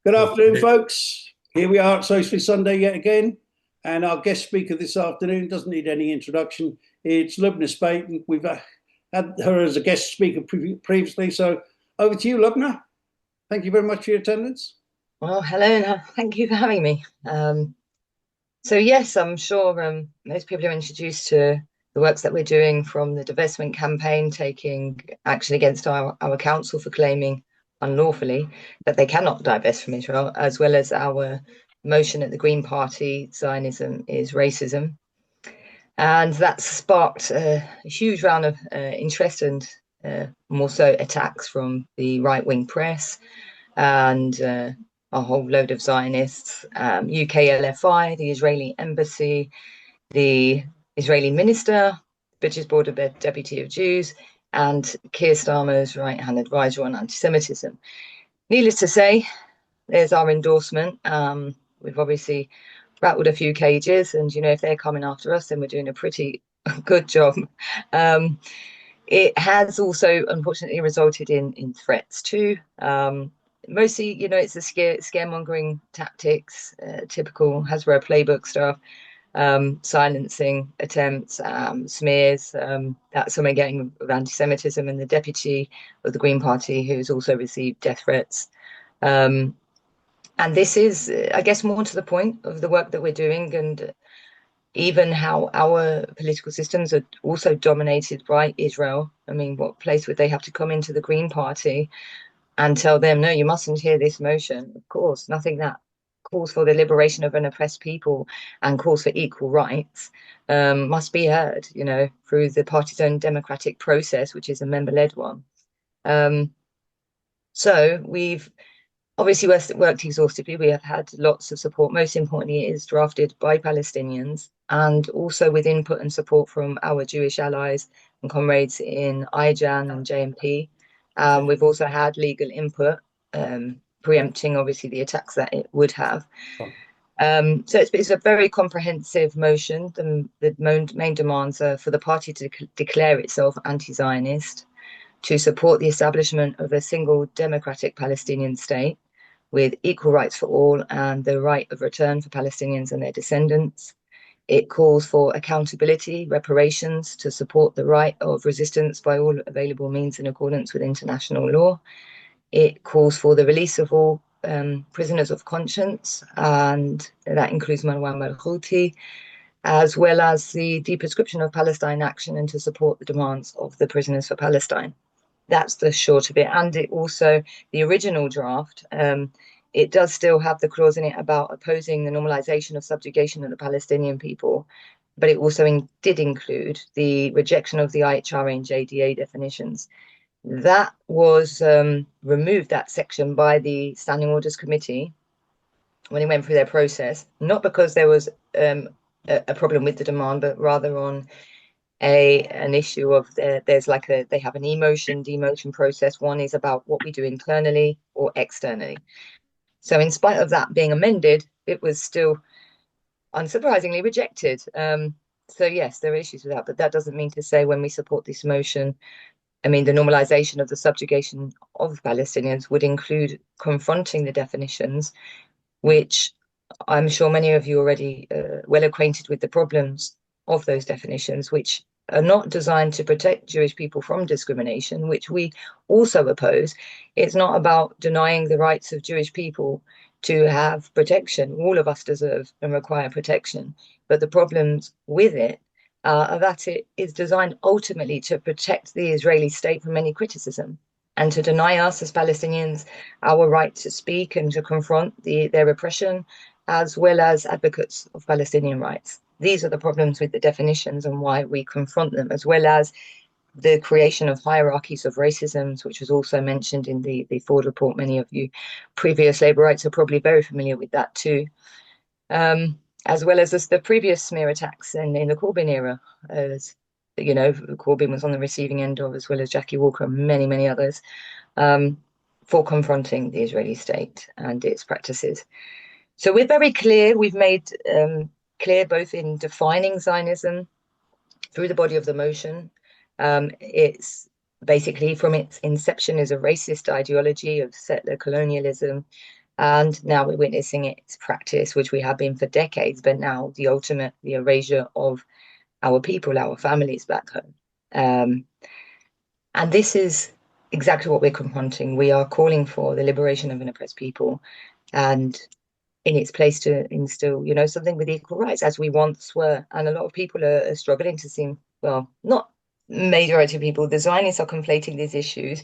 Good afternoon, Okay. folks. Here we are at Socialist Sunday yet again. And our guest speaker this afternoon doesn't need any introduction. It's Lubna Spate. We've had her as a guest speaker previously. So over to you, Lubna. Thank you very much for your attendance. Well, hello, and thank you for having me. So yes, I'm sure most people are introduced to the works that we're doing, from the divestment campaign, taking action against our council for claiming unlawfully that they cannot divest from Israel, as well as our motion at the Green Party, Zionism is racism. And that sparked a huge round of interest and more so attacks from the right-wing press and a whole load of Zionists, UK LFI, the Israeli embassy, the Israeli minister, British Board of Deputy of Jews, and Keir Starmer's right-hand advisor on anti-Semitism. Needless to say, there's our endorsement. We've obviously rattled a few cages, and if they're coming after us, then we're doing a pretty good job. It has also unfortunately resulted in threats too. Mostly, it's the scaremongering tactics, typical Hasbro playbook stuff, silencing attempts, smears. That's something getting of anti-Semitism, and the deputy of the Green Party who's also received death threats. And this is, I guess, more to the point of the work that we're doing, and even how our political systems are also dominated by Israel. I mean, what place would they have to come into the Green Party and tell them, no, you mustn't hear this motion? Of course, nothing that calls for the liberation of an oppressed people and calls for equal rights must be heard, through the party's own democratic process, which is a member-led one. So we've obviously worked exhaustively. We have had lots of support. Most importantly, it is drafted by Palestinians, and also with input and support from our Jewish allies and comrades in IJAN and JMP. We've also had legal input, preempting obviously the attacks that it would have. So it's a very comprehensive motion. The main demands are for the party to declare itself anti-Zionist, to support the establishment of a single democratic Palestinian state with equal rights for all and the right of return for Palestinians and their descendants. It calls for accountability, reparations, to support the right of resistance by all available means in accordance with international law. It calls for the release of all prisoners of conscience, and that includes Marwan Barghouti, as well as the deprescription of Palestine action, and to support the demands of the Prisoners for Palestine. That's the short of it. And it also, the original draft, it does still have the clause in it about opposing the normalization of subjugation of the Palestinian people, but it also did include the rejection of the IHRA and JDA definitions. That was removed, that section, by the Standing Orders Committee when it went through their process, not because there was a problem with the demand, but rather on an issue of they have an emotion demotion process. One is about what we do internally or externally. So in spite of that being amended, it was still unsurprisingly rejected. So yes, there are issues with that, but that doesn't mean to say when we support this motion, I mean, the normalization of the subjugation of Palestinians would include confronting the definitions, which I'm sure many of you already well acquainted with the problems of those definitions, which are not designed to protect Jewish people from discrimination, which we also oppose. It's not about denying the rights of Jewish people to have protection. All of us deserve and require protection. But the problems with it are that it is designed ultimately to protect the Israeli state from any criticism, and to deny us as Palestinians our right to speak and to confront their oppression, as well as advocates of Palestinian rights. These are the problems with the definitions and why we confront them, as well as the creation of hierarchies of racism, which was also mentioned in the Ford report. Many of you previous Labour rights are probably very familiar with that too. As well as the previous smear attacks in the Corbyn era, as Corbyn was on the receiving end of, as well as Jackie Walker and many, many others, for confronting the Israeli state and its practices. So we're very clear. We've made clear both in defining Zionism through the body of the motion. It's basically, from its inception, is a racist ideology of settler colonialism And now we're witnessing its practice, which we have been for decades, but now the erasure of our people, our families back home. Um, and this is exactly what we're confronting. We are calling for the liberation of an oppressed people, and in its place to instill, something with equal rights as we once were. And a lot of people are struggling to see, well, not majority of people, the Zionists are conflating these issues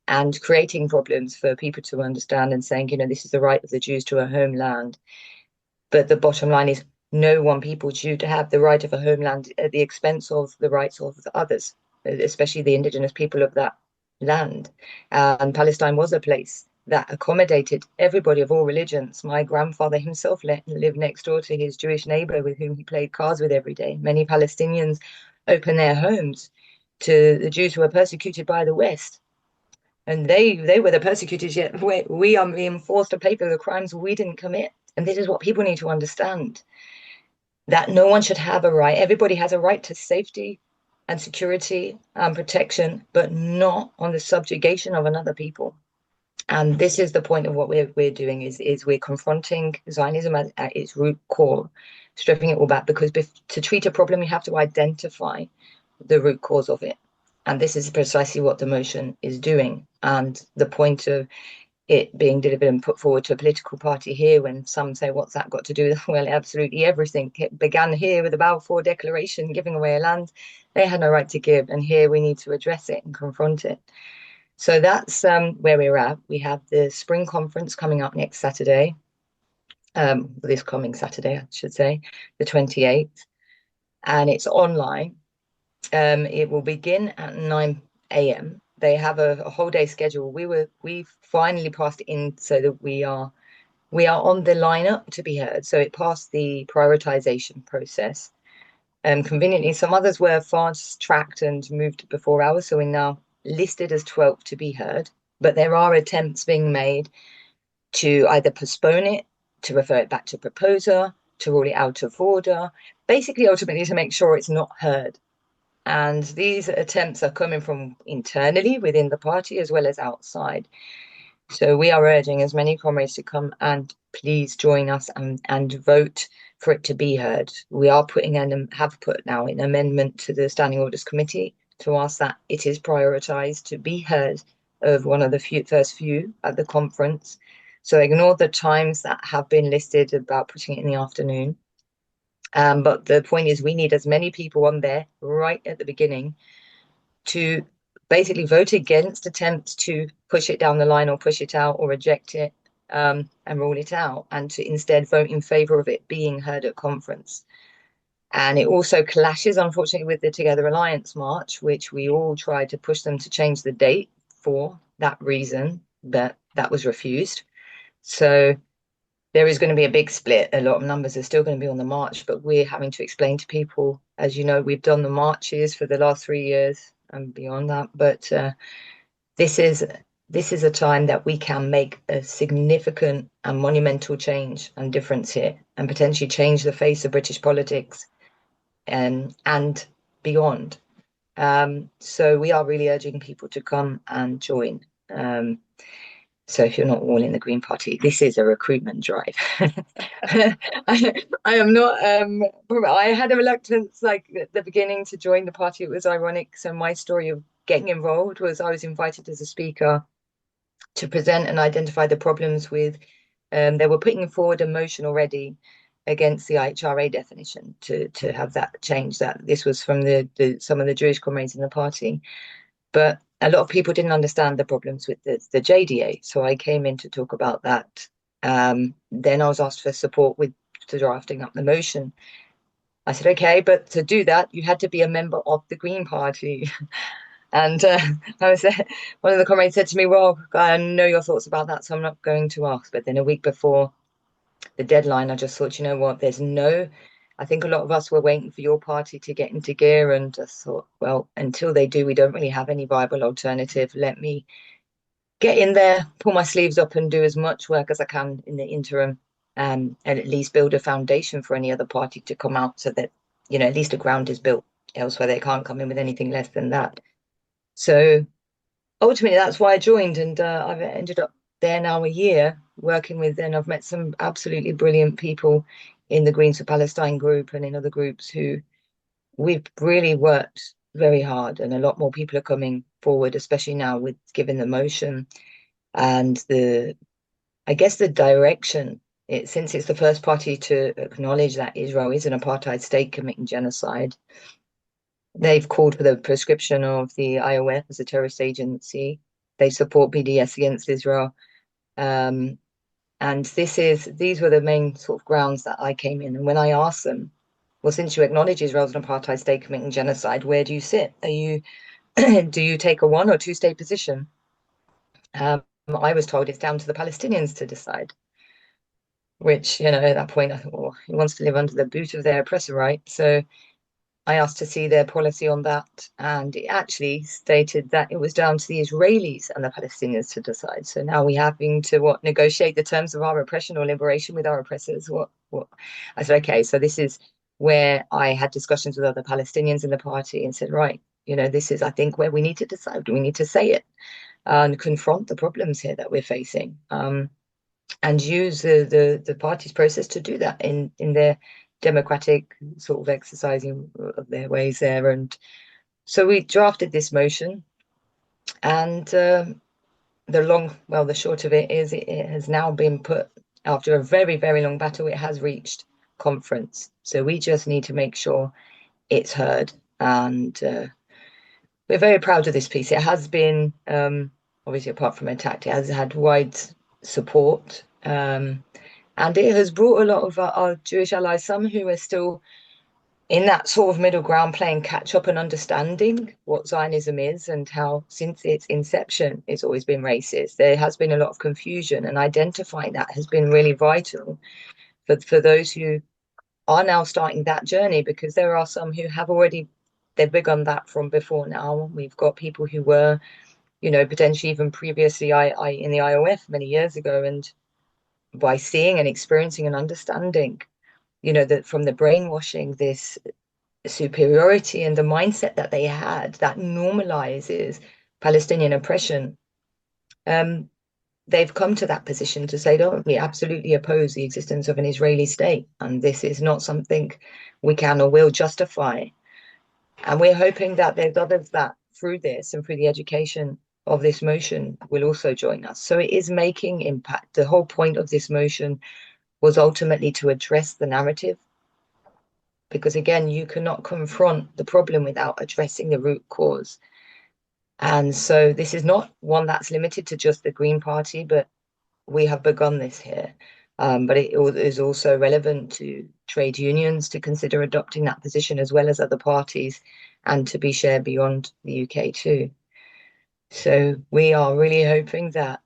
and creating problems for people to understand and saying, this is the right of the Jews to a homeland. But the bottom line is no one people due to have the right of a homeland at the expense of the rights of the others, especially the indigenous people of that land. And Palestine was a place that accommodated everybody of all religions. My grandfather himself lived next door to his Jewish neighbor with whom he played cards with every day. Many Palestinians opened their homes to the Jews who were persecuted by the West. And they were the persecutors, yet we are being forced to pay for the crimes we didn't commit. And this is what people need to understand, that no one should have a right. Everybody has a right to safety and security and protection, but not on the subjugation of another people. And this is the point of what we're doing is we're confronting Zionism at its root core, stripping it all back, because to treat a problem, you have to identify the root cause of it. And this is precisely what the motion is doing. And the point of it being delivered and put forward to a political party here, when some say, what's that got to do with? Well, absolutely everything. It began here with the Balfour Declaration, giving away a land they had no right to give. And here we need to address it and confront it. So that's where we're at. We have the spring conference coming up next Saturday, this coming Saturday, I should say, the 28th. And it's online. It will begin at 9 a.m. They have a whole day schedule. We finally passed in so that we are on the lineup to be heard. So it passed the prioritization process. Conveniently, some others were fast tracked and moved before ours, so we're now listed as 12 to be heard. But there are attempts being made to either postpone it, to refer it back to proposer, to rule it out of order, basically ultimately to make sure it's not heard. And these attempts are coming from internally within the party as well as outside. So we are urging as many comrades to come and please join us and vote for it to be heard. We are have put now an amendment to the Standing Orders Committee to ask that it is prioritised to be heard of one of the first few at the conference. So ignore the times that have been listed about putting it in the afternoon. But the point is we need as many people on there right at the beginning to basically vote against attempts to push it down the line or push it out or reject it and rule it out, and to instead vote in favor of it being heard at conference. And it also clashes, unfortunately, with the Together Alliance March, which we all tried to push them to change the date for that reason, but that was refused. So there is going to be a big split. A lot of numbers are still going to be on the march, but we're having to explain to people, as you know, we've done the marches for the last 3 years and beyond that. But this is a time that we can make a significant and monumental change and difference here, and potentially change the face of British politics and beyond. So we are really urging people to come and join. So if you're not all in the Green Party, this is a recruitment drive. I am not. I had a reluctance, like at the beginning, to join the party. It was ironic. So my story of getting involved was I was invited as a speaker to present and identify the problems with. They were putting forward a motion already against the IHRA definition to have that change. That this was from some of the Jewish comrades in the party, but a lot of people didn't understand the problems with the JDA. So I came in to talk about that. Then I was asked for support with drafting up the motion. I said, okay, but to do that, you had to be a member of the Green Party. And one of the comrades said to me, well, I know your thoughts about that, so I'm not going to ask. But then a week before the deadline, I just thought, you know what, I think a lot of us were waiting for your party to get into gear, and just thought, well, until they do, we don't really have any viable alternative. Let me get in there, pull my sleeves up and do as much work as I can in the interim, and at least build a foundation for any other party to come out, so that, at least the ground is built. Elsewhere, they can't come in with anything less than that. So ultimately, that's why I joined, and I've ended up there now a year working with, and I've met some absolutely brilliant people in the Greens for Palestine group and in other groups who we've really worked very hard, and a lot more people are coming forward, especially now with given the motion and I guess the direction. Since it's the first party to acknowledge that Israel is an apartheid state committing genocide, they've called for the proscription of the IOF as a terrorist agency. They support BDS against Israel. Um, and these were the main sort of grounds that I came in. And when I asked them, well, since you acknowledge Israel as an apartheid state committing genocide, where do you sit? Are you do you take a one or two state position? I was told it's down to the Palestinians to decide. Which, at that point, I thought, well, he wants to live under the boot of their oppressor, right? So I asked to see their policy on that, and it actually stated that it was down to the Israelis and the Palestinians to decide. So now we're having to negotiate the terms of our oppression or liberation with our oppressors. What? I said, okay, so this is where I had discussions with other Palestinians in the party and said, right, this is, I think, where we need to decide. We need to say it and confront the problems here that we're facing. And use the party's process to do that in their democratic sort of exercising of their ways there. And so we drafted this motion, and the short of it is it has now been put after a very, very long battle. It has reached conference, so we just need to make sure it's heard, and we're very proud of this piece. It has been obviously, apart from attacked, it has had wide support. And it has brought a lot of our Jewish allies, some who are still in that sort of middle ground, playing catch up and understanding what Zionism is and how, since its inception, it's always been racist. There has been a lot of confusion, and identifying that has been really vital for those who are now starting that journey, because there are some who have already they've begun that from before now. We've got people who were, potentially even previously I in the IOF many years ago, and by seeing and experiencing and understanding, that from the brainwashing, this superiority and the mindset that they had that normalizes Palestinian oppression, they've come to that position to say, no, we absolutely oppose the existence of an Israeli state, and this is not something we can or will justify. And we're hoping that there's others that through this and through the education of this motion will also join us. So it is making impact. The whole point of this motion was ultimately to address the narrative, because again, you cannot confront the problem without addressing the root cause. And so this is not one that's limited to just the Green Party, but we have begun this here. But it is also relevant to trade unions to consider adopting that position, as well as other parties, and to be shared beyond the UK too. So we are really hoping that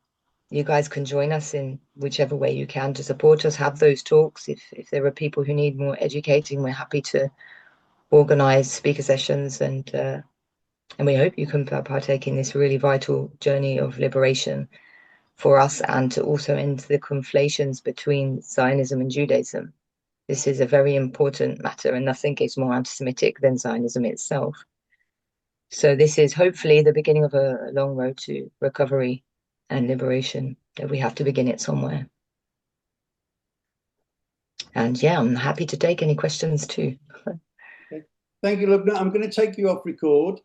you guys can join us in whichever way you can to support us, have those talks. If there are people who need more educating, we're happy to organize speaker sessions, and we hope you can partake in this really vital journey of liberation for us, and to also end the conflations between Zionism and Judaism. This is a very important matter, and nothing is more anti-Semitic than Zionism itself. So this is hopefully the beginning of a long road to recovery and liberation, that we have to begin it somewhere. And yeah, I'm happy to take any questions too. Okay. Thank you, Lubna. I'm going to take you off record.